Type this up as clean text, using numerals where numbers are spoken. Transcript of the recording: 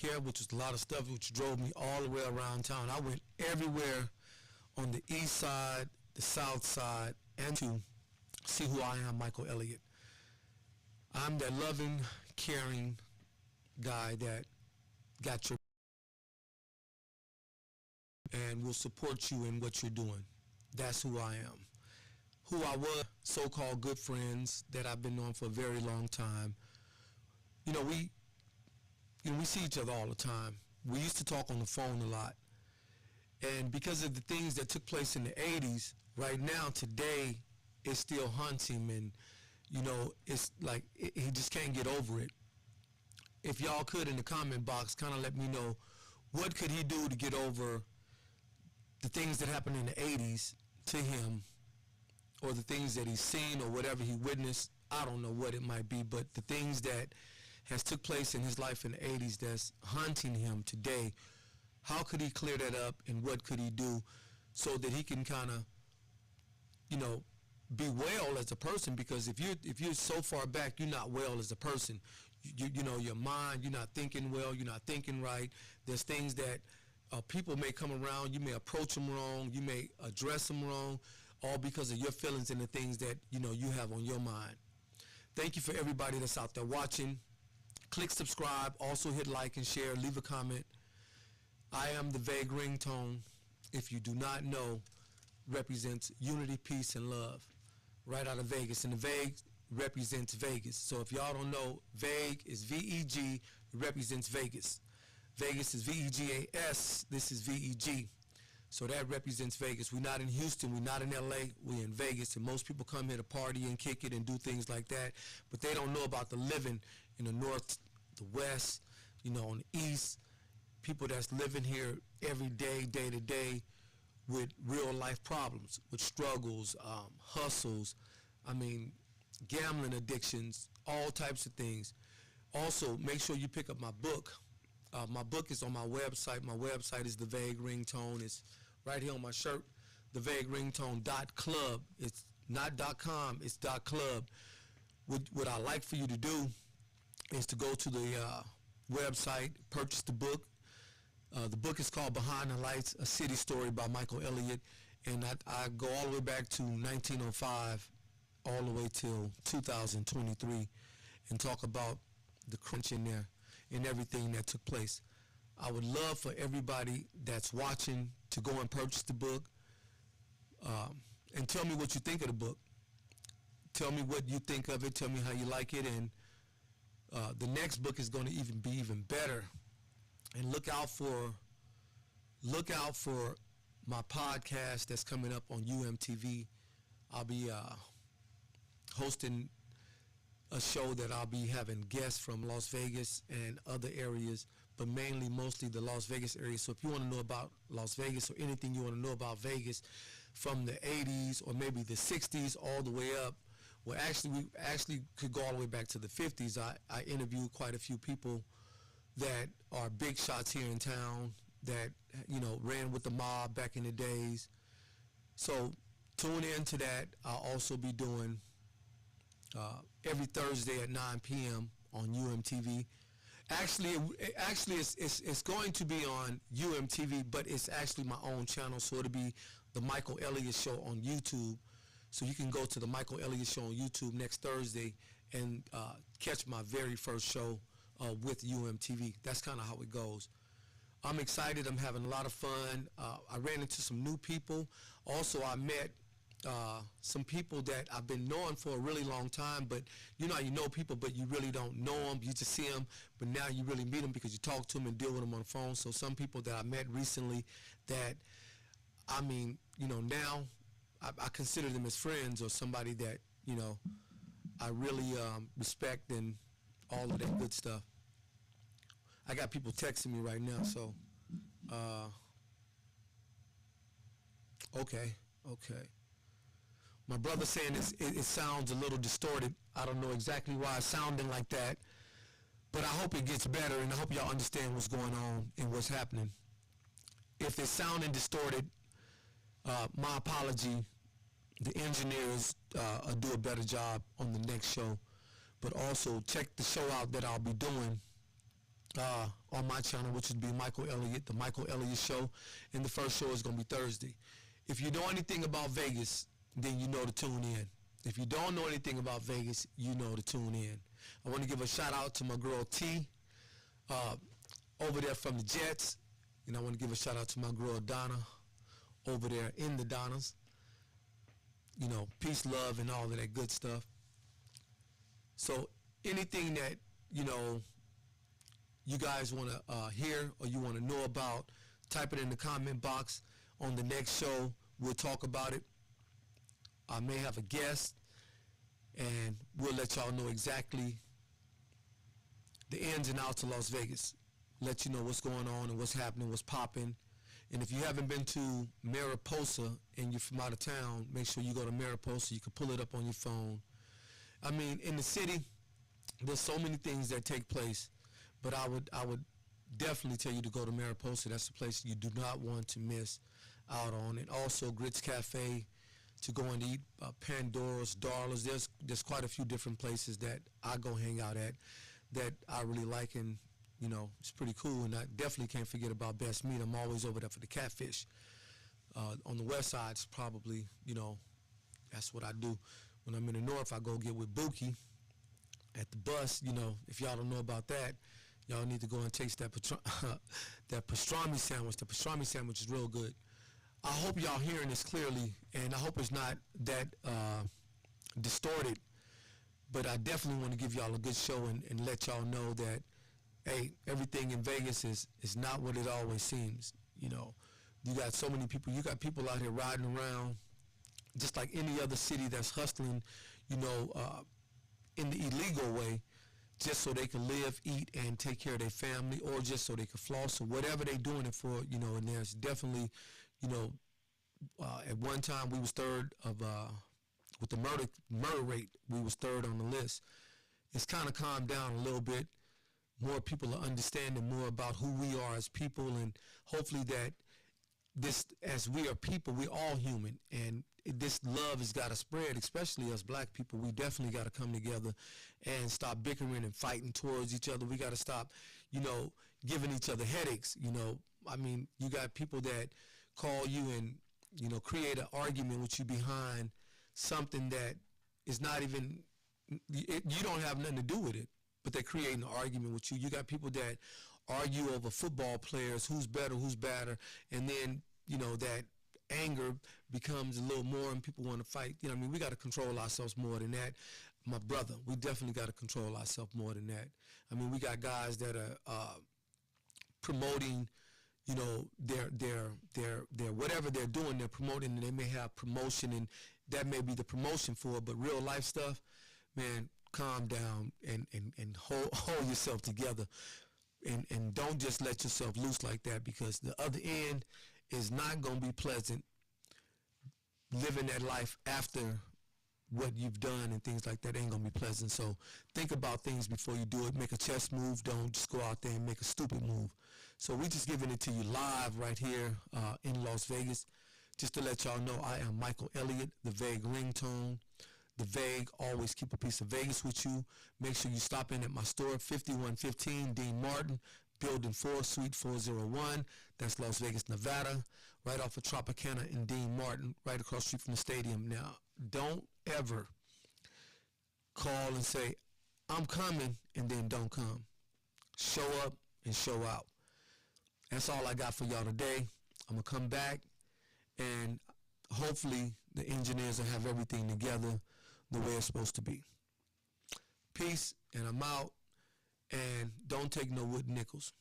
care, which was a lot of stuff, which drove me all the way around town. I went everywhere on the east side, the south side, and to see who I am, Michael Elliott. I'm that loving, caring guy that got your and will support you in what you're doing. That's who I am. Who I was, so-called good friends that I've been known for a very long time. You know, we see each other all the time. We used to talk on the phone a lot. And because of the things that took place in the 80s, right now, today, it still haunts him. And, you know, it's like he just can't get over it. If y'all could, in the comment box, kind of let me know, what could he do to get over the things that happened in the 80s to him, or the things that he's seen, or whatever he witnessed. I don't know what it might be, but the things that has took place in his life in the 80s that's haunting him today, how could he clear that up, and what could he do so that he can kind of, you know, be well as a person? Because if you're so far back, you're not well as a person. You know, your mind, you're not thinking well, you're not thinking right. There's things that people may come around, you may approach them wrong, you may address them wrong, all because of your feelings and the things that, you know, you have on your mind. Thank you for everybody that's out there watching. Click subscribe, also hit like and share, leave a comment. I am the vague ringtone, if you do not know, represents unity, peace, and love, right out of Vegas. And the vague represents Vegas. So if y'all don't know, vague is V-E-G, represents Vegas. Vegas is V-E-G-A-S, this is V-E-G. So that represents Vegas. We're not in Houston, we're not in L.A., we're in Vegas. And most people come here to party and kick it and do things like that, but they don't know about the living in the north, the west, you know, on the east. People that's living here every day, day to day, with real life problems, with struggles, hustles, I mean, gambling addictions, all types of things. Also, make sure you pick up my book. My book is on my website. My website is The Vague Ringtone. It's right here on my shirt, thevagueringtone.club. It's not .com, it's .club. What I like for you to do is to go to the website, purchase the book. The book is called Behind the Lights, A City Story by Michael Elliott, and I go all the way back to 1905, all the way till 2023, and talk about the crunch in there and everything that took place. I would love for everybody that's watching to go and purchase the book, and tell me what you think of the book. Tell me what you think of it. Tell me how you like it, and the next book is going to be even better. And look out for my podcast that's coming up on UMTV. I'll be hosting a show that I'll be having guests from Las Vegas and other areas, but mostly the Las Vegas area. So if you want to know about Las Vegas, or anything you want to know about Vegas from the 80s or maybe the 60s all the way up, well, we actually could go all the way back to the 50s. I interviewed quite a few people that are big shots here in town that, you know, ran with the mob back in the days. So tune in to that. I'll also be doing every Thursday at 9 p.m. on UMTV. Actually, it's going to be on UMTV, but it's actually my own channel, so it'll be the Michael Elliott Show on YouTube. So you can go to the Michael Elliott Show on YouTube next Thursday and catch my very first show with UMTV. That's kind of how it goes. I'm excited. I'm having a lot of fun. I ran into some new people. Also, I met some people that I've been knowing for a really long time, but you know people, but you really don't know them. You just see them, but now you really meet them because you talk to them and deal with them on the phone. So some people that I met recently that, I mean, you know, now I consider them as friends, or somebody that, you know, I really respect and all of that good stuff. I got people texting me right now, so okay. My brother saying it sounds a little distorted. I don't know exactly why it's sounding like that, but I hope it gets better, and I hope y'all understand what's going on and what's happening. If it's sounding distorted, my apology. The engineers will do a better job on the next show. But also check the show out that I'll be doing on my channel, which would be Michael Elliott, the Michael Elliott Show, and the first show is going to be Thursday. If you know anything about Vegas, then you know to tune in. If you don't know anything about Vegas, you know to tune in. I want to give a shout out to my girl T, over there from the Jets, and I want to give a shout out to my girl Donna, over there in the Donnas. You know, peace, love, and all of that good stuff. So anything that, you know, you guys want to hear or you want to know about, type it in the comment box. On the next show, we'll talk about it. I may have a guest, and we'll let y'all know exactly the ins and outs of Las Vegas. Let you know what's going on and what's happening, what's popping. And if you haven't been to Mariposa and you're from out of town, make sure you go to Mariposa. You can pull it up on your phone. I mean, in the city, there's so many things that take place, but I would definitely tell you to go to Mariposa. That's a place you do not want to miss out on. And also Grits Cafe to go and eat, Pandora's, Darla's. There's quite a few different places that I go hang out at that I really like, and you know, it's pretty cool. And I definitely can't forget about Best Meat. I'm always over there for the catfish. On the west side, it's probably, you know, that's what I do. When I'm in the north, I go get with Buki at the bus. You know, if y'all don't know about that, y'all need to go and taste that that pastrami sandwich. The pastrami sandwich is real good. I hope y'all hearing this clearly, and I hope it's not that distorted, but I definitely want to give y'all a good show and let y'all know that, hey, everything in Vegas is not what it always seems. You know, you got so many people. You got people out here riding around just like any other city that's hustling, you know, in the illegal way, just so they can live, eat, and take care of their family, or just so they can floss, or whatever they're doing it for, you know. And there's definitely, you know, at one time we was third of, with the murder rate, we was third on the list. It's kind of calmed down a little bit. More people are understanding more about who we are as people, and hopefully that this, as we are people, we're all human, and this love has got to spread, especially us black people. We definitely got to come together and stop bickering and fighting towards each other. We got to stop, you know, giving each other headaches. You know, I mean, you got people that call you and, you know, create an argument with you behind something that is not even, you don't have nothing to do with it, but they're creating an argument with you. You got people that argue over football players, who's better, who's badder, and then, you know, that anger becomes a little more and people want to fight. You know, I mean, we got to control ourselves more than that. My brother, we definitely got to control ourselves more than that. I mean, we got guys that are promoting, you know, their whatever they're doing, they're promoting, and they may have promotion, and that may be the promotion for it, but real life stuff, man, calm down and hold yourself together, and don't just let yourself loose like that, because the other end is not going to be pleasant, living that life after what you've done and things like that ain't going to be pleasant. So think about things before you do it. Make a chess move. Don't just go out there and make a stupid move. So we just giving it to you live right here in Las Vegas. Just to let y'all know, I am Michael Elliott, the Vague Ringtone. The Vague, always keep a piece of Vegas with you. Make sure you stop in at my store, 5115 Dean Martin, Building 4, Suite 401. That's Las Vegas, Nevada, right off of Tropicana and Dean Martin, right across the street from the stadium. Now, don't ever call and say, I'm coming, and then don't come. Show up and show out. That's all I got for y'all today. I'm going to come back, and hopefully the engineers will have everything together the way it's supposed to be. Peace, and I'm out. And don't take no wooden nickels.